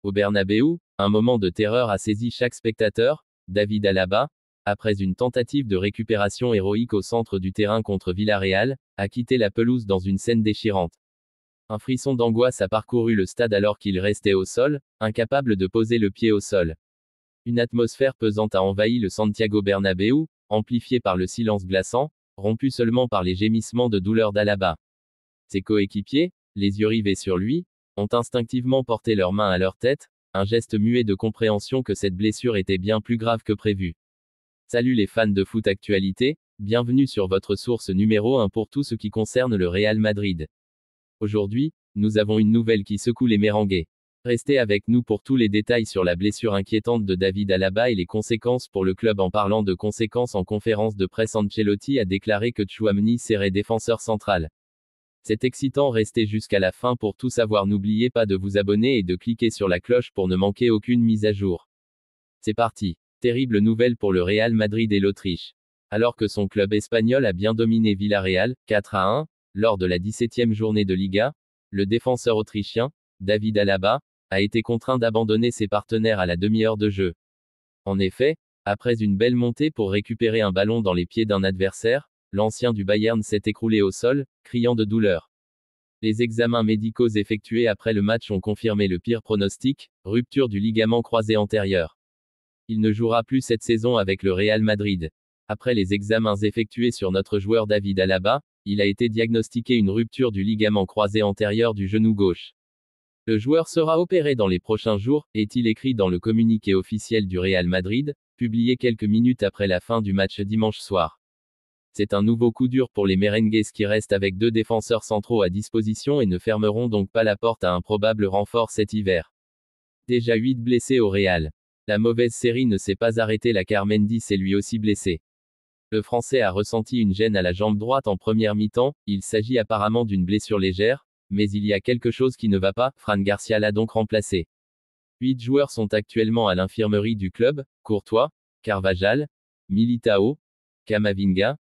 Au Bernabéu, un moment de terreur a saisi chaque spectateur. David Alaba, après une tentative de récupération héroïque au centre du terrain contre Villarreal, a quitté la pelouse dans une scène déchirante. Un frisson d'angoisse a parcouru le stade alors qu'il restait au sol, incapable de poser le pied au sol. Une atmosphère pesante a envahi le Santiago Bernabéu, amplifiée par le silence glaçant, rompu seulement par les gémissements de douleur d'Alaba. Ses coéquipiers, les yeux rivés sur lui, ont instinctivement porté leurs mains à leur tête, un geste muet de compréhension que cette blessure était bien plus grave que prévu. Salut les fans de foot actualité, bienvenue sur votre source numéro 1 pour tout ce qui concerne le Real Madrid. Aujourd'hui, nous avons une nouvelle qui secoue les Merengues. Restez avec nous pour tous les détails sur la blessure inquiétante de David Alaba et les conséquences pour le club. En parlant de conséquences, en conférence de presse, Ancelotti a déclaré que Tchouaméni serait défenseur central. C'est excitant, restez jusqu'à la fin pour tout savoir. N'oubliez pas de vous abonner et de cliquer sur la cloche pour ne manquer aucune mise à jour. C'est parti. Terrible nouvelle pour le Real Madrid et l'Autriche. Alors que son club espagnol a bien dominé Villarreal, 4-1, lors de la 17e journée de Liga, le défenseur autrichien, David Alaba, a été contraint d'abandonner ses partenaires à la demi-heure de jeu. En effet, après une belle montée pour récupérer un ballon dans les pieds d'un adversaire, l'ancien du Bayern s'est écroulé au sol, criant de douleur. Les examens médicaux effectués après le match ont confirmé le pire pronostic, rupture du ligament croisé antérieur. Il ne jouera plus cette saison avec le Real Madrid. Après les examens effectués sur notre joueur David Alaba, il a été diagnostiqué une rupture du ligament croisé antérieur du genou gauche. Le joueur sera opéré dans les prochains jours, est-il écrit dans le communiqué officiel du Real Madrid, publié quelques minutes après la fin du match dimanche soir. C'est un nouveau coup dur pour les Merengues qui restent avec 2 défenseurs centraux à disposition et ne fermeront donc pas la porte à un probable renfort cet hiver. Déjà 8 blessés au Real. La mauvaise série ne s'est pas arrêtée là car Mendy s'est lui aussi blessé. Le Français a ressenti une gêne à la jambe droite en première mi-temps, il s'agit apparemment d'une blessure légère, mais il y a quelque chose qui ne va pas, Fran Garcia l'a donc remplacé. 8 joueurs sont actuellement à l'infirmerie du club, Courtois, Carvajal, Militao, Camavinga,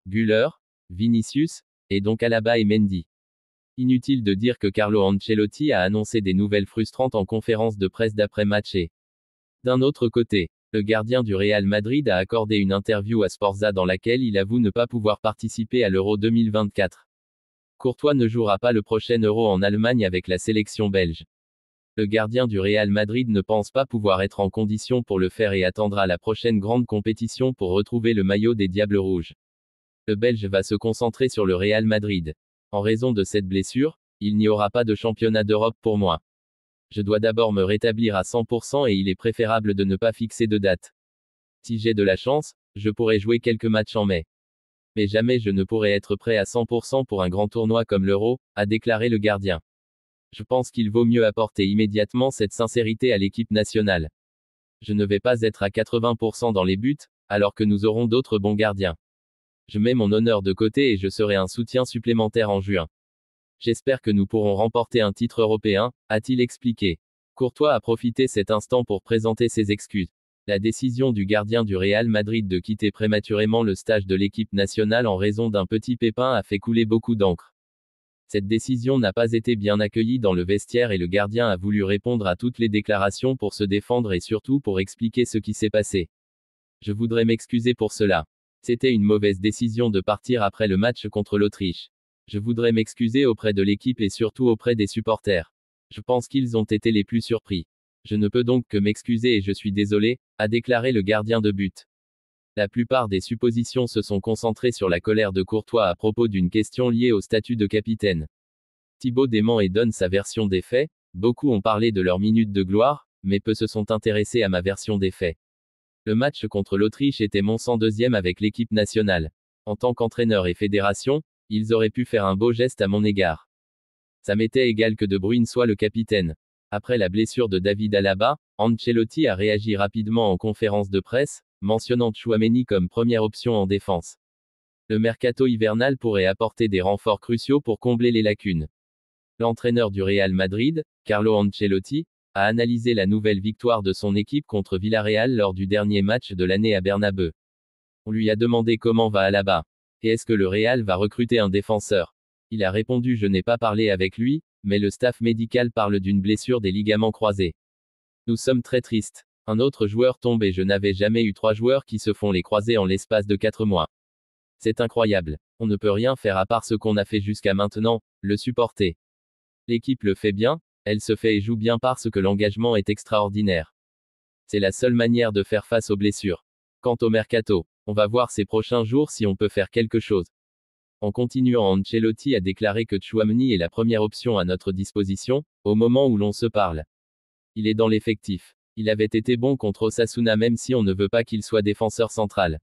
Güler, Vinicius, et donc Alaba et Mendy. Inutile de dire que Carlo Ancelotti a annoncé des nouvelles frustrantes en conférence de presse d'après-match et d'un autre côté, le gardien du Real Madrid a accordé une interview à Sporza dans laquelle il avoue ne pas pouvoir participer à l'Euro 2024. Courtois ne jouera pas le prochain Euro en Allemagne avec la sélection belge. Le gardien du Real Madrid ne pense pas pouvoir être en condition pour le faire et attendra la prochaine grande compétition pour retrouver le maillot des Diables Rouges. Le Belge va se concentrer sur le Real Madrid. En raison de cette blessure, il n'y aura pas de championnat d'Europe pour moi. Je dois d'abord me rétablir à 100% et il est préférable de ne pas fixer de date. Si j'ai de la chance, je pourrai jouer quelques matchs en mai. Mais jamais je ne pourrai être prêt à 100% pour un grand tournoi comme l'Euro, a déclaré le gardien. Je pense qu'il vaut mieux apporter immédiatement cette sincérité à l'équipe nationale. Je ne vais pas être à 80% dans les buts, alors que nous aurons d'autres bons gardiens. Je mets mon honneur de côté et je serai un soutien supplémentaire en juin. J'espère que nous pourrons remporter un titre européen, a-t-il expliqué. Courtois a profité cet instant pour présenter ses excuses. La décision du gardien du Real Madrid de quitter prématurément le stage de l'équipe nationale en raison d'un petit pépin a fait couler beaucoup d'encre. Cette décision n'a pas été bien accueillie dans le vestiaire et le gardien a voulu répondre à toutes les déclarations pour se défendre et surtout pour expliquer ce qui s'est passé. Je voudrais m'excuser pour cela. C'était une mauvaise décision de partir après le match contre l'Autriche. Je voudrais m'excuser auprès de l'équipe et surtout auprès des supporters. Je pense qu'ils ont été les plus surpris. Je ne peux donc que m'excuser et je suis désolé, a déclaré le gardien de but. La plupart des suppositions se sont concentrées sur la colère de Courtois à propos d'une question liée au statut de capitaine. Thibaut dément et donne sa version des faits. Beaucoup ont parlé de leur minute de gloire, mais peu se sont intéressés à ma version des faits. Le match contre l'Autriche était mon 102e avec l'équipe nationale. En tant qu'entraîneur et fédération, ils auraient pu faire un beau geste à mon égard. Ça m'était égal que De Bruyne soit le capitaine. Après la blessure de David Alaba, Ancelotti a réagi rapidement en conférence de presse, mentionnant Tchouaméni comme première option en défense. Le mercato hivernal pourrait apporter des renforts cruciaux pour combler les lacunes. L'entraîneur du Real Madrid, Carlo Ancelotti, a analysé la nouvelle victoire de son équipe contre Villarreal lors du dernier match de l'année à Bernabeu. On lui a demandé comment va Alaba. Et est-ce que le Real va recruter un défenseur? Il a répondu: je n'ai pas parlé avec lui, mais le staff médical parle d'une blessure des ligaments croisés. Nous sommes très tristes. Un autre joueur tombe et je n'avais jamais eu 3 joueurs qui se font les croisés en l'espace de 4 mois. C'est incroyable. On ne peut rien faire à part ce qu'on a fait jusqu'à maintenant, le supporter. L'équipe le fait bien, elle se fait et joue bien parce que l'engagement est extraordinaire. C'est la seule manière de faire face aux blessures. Quant au mercato, on va voir ces prochains jours si on peut faire quelque chose. En continuant, Ancelotti a déclaré que Tchouaméni est la première option à notre disposition, au moment où l'on se parle. Il est dans l'effectif. Il avait été bon contre Osasuna même si on ne veut pas qu'il soit défenseur central.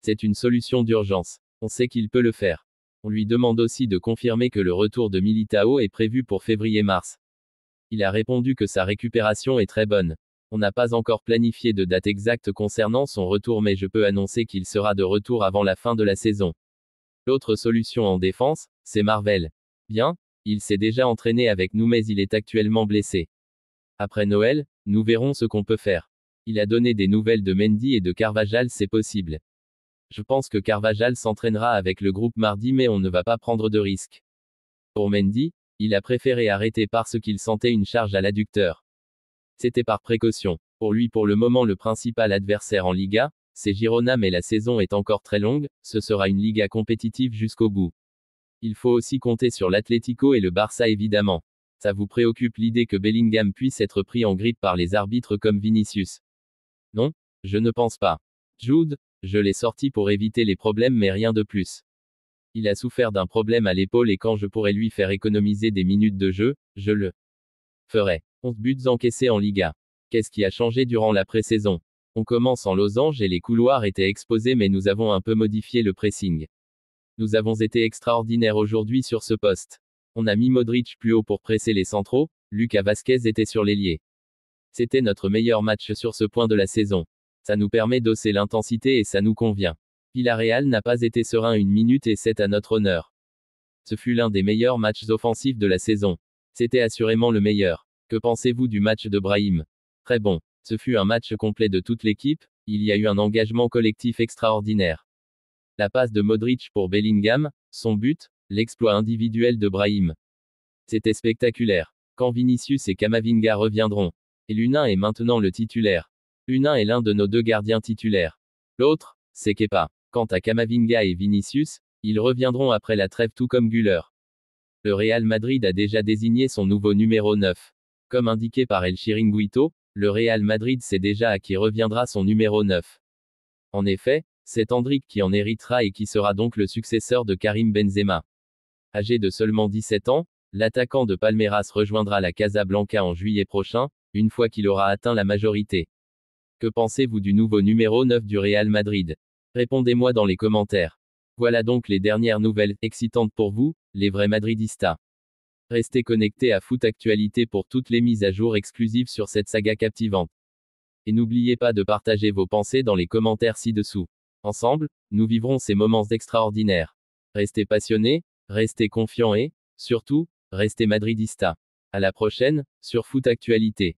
C'est une solution d'urgence. On sait qu'il peut le faire. On lui demande aussi de confirmer que le retour de Militao est prévu pour février-mars. Il a répondu que sa récupération est très bonne. On n'a pas encore planifié de date exacte concernant son retour mais je peux annoncer qu'il sera de retour avant la fin de la saison. L'autre solution en défense, c'est Marvel. Bien, il s'est déjà entraîné avec nous mais il est actuellement blessé. Après Noël, nous verrons ce qu'on peut faire. Il a donné des nouvelles de Mendy et de Carvajal, c'est possible. Je pense que Carvajal s'entraînera avec le groupe mardi mais on ne va pas prendre de risques. Pour Mendy, il a préféré arrêter parce qu'il sentait une charge à l'adducteur. C'était par précaution. Pour lui pour le moment le principal adversaire en Liga, c'est Girona mais la saison est encore très longue, ce sera une Liga compétitive jusqu'au bout. Il faut aussi compter sur l'Atlético et le Barça évidemment. Ça vous préoccupe l'idée que Bellingham puisse être pris en grippe par les arbitres comme Vinicius? Non, je ne pense pas. Jude, je l'ai sorti pour éviter les problèmes mais rien de plus. Il a souffert d'un problème à l'épaule et quand je pourrais lui faire économiser des minutes de jeu, je le ferai. 11 buts encaissés en Liga. Qu'est-ce qui a changé durant la pré-saison? On commence en losange et les couloirs étaient exposés mais nous avons un peu modifié le pressing. Nous avons été extraordinaires aujourd'hui sur ce poste. On a mis Modric plus haut pour presser les centraux, Lucas Vazquez était sur l'ailier. C'était notre meilleur match sur ce point de la saison. Ça nous permet d'hausser l'intensité et ça nous convient. Villarreal n'a pas été serein 1 minute et c'est à notre honneur. Ce fut l'un des meilleurs matchs offensifs de la saison. C'était assurément le meilleur. Que pensez-vous du match de Brahim? Très bon. Ce fut un match complet de toute l'équipe, il y a eu un engagement collectif extraordinaire. La passe de Modric pour Bellingham, son but, l'exploit individuel de Brahim. C'était spectaculaire. Quand Vinicius et Camavinga reviendront. Et l'U1 est maintenant le titulaire. L'U1 est l'un de nos 2 gardiens titulaires. L'autre, c'est Kepa. Quant à Camavinga et Vinicius, ils reviendront après la trêve tout comme Güler. Le Real Madrid a déjà désigné son nouveau numéro 9. Comme indiqué par El Chiringuito, le Real Madrid sait déjà à qui reviendra son numéro 9. En effet, c'est Endrick qui en héritera et qui sera donc le successeur de Karim Benzema. Âgé de seulement 17 ans, l'attaquant de Palmeiras rejoindra la Casablanca en juillet prochain, une fois qu'il aura atteint la majorité. Que pensez-vous du nouveau numéro 9 du Real Madrid? Répondez-moi dans les commentaires. Voilà donc les dernières nouvelles excitantes pour vous, les vrais madridistas. Restez connectés à Foot Actualité pour toutes les mises à jour exclusives sur cette saga captivante. Et n'oubliez pas de partager vos pensées dans les commentaires ci-dessous. Ensemble, nous vivrons ces moments extraordinaires. Restez passionnés, restez confiants et, surtout, restez madridistas. À la prochaine, sur Foot Actualité.